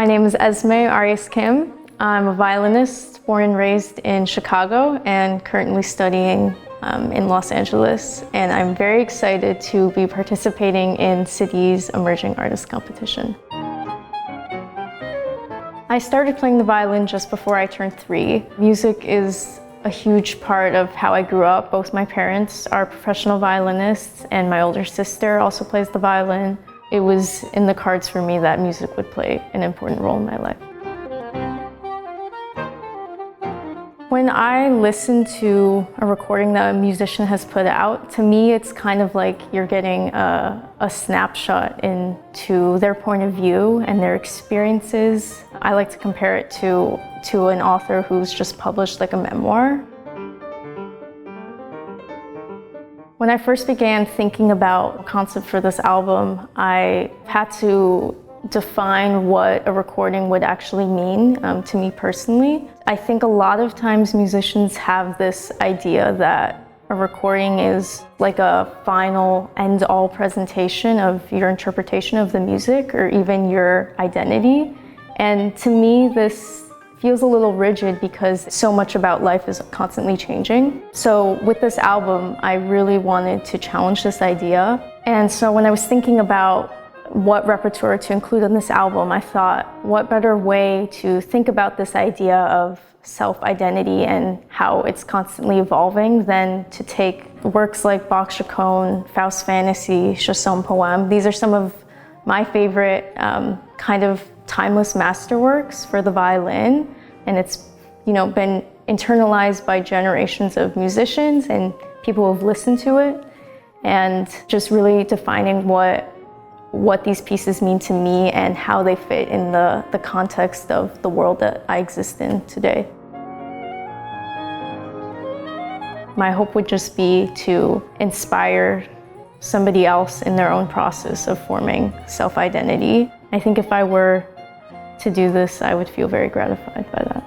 name is Esme Arias-Kim. I'm a violinist born and raised in Chicago and currently studying in Los Angeles. And I'm very excited to be participating in City's Emerging Artist Competition. I started playing the violin just before I turned 3. Music is a huge part of how I grew up. Both my parents are professional violinists and my older sister also plays the violin. It was in the cards for me that music would play an important role in my life. When I listen to a recording that a musician has put out, to me it's kind of like you're getting a snapshot into their point of view and their experiences. I like to compare it to an author who's just published like a memoir. When I first began thinking about the concept for this album, I had to define what a recording would actually mean to me personally. I think a lot of times musicians have this idea that a recording is like a final end-all presentation of your interpretation of the music or even your identity. And to me, this feels a little rigid because so much about life is constantly changing. So with this album, I really wanted to challenge this idea. And so when I was thinking about what repertoire to include on this album, I thought, what better way to think about this idea of self-identity and how it's constantly evolving than to take works like Bach's Chaconne, Faust's Fantasy, Chansons Poème. These are some of my favorite kind of timeless masterworks for the violin, and it's been internalized by generations of musicians and people who have listened to it, and just really defining what these pieces mean to me and how they fit in the context of the world that I exist in today. My hope would just be to inspire somebody else in their own process of forming self-identity. I think if I were to do this, I would feel very gratified by that.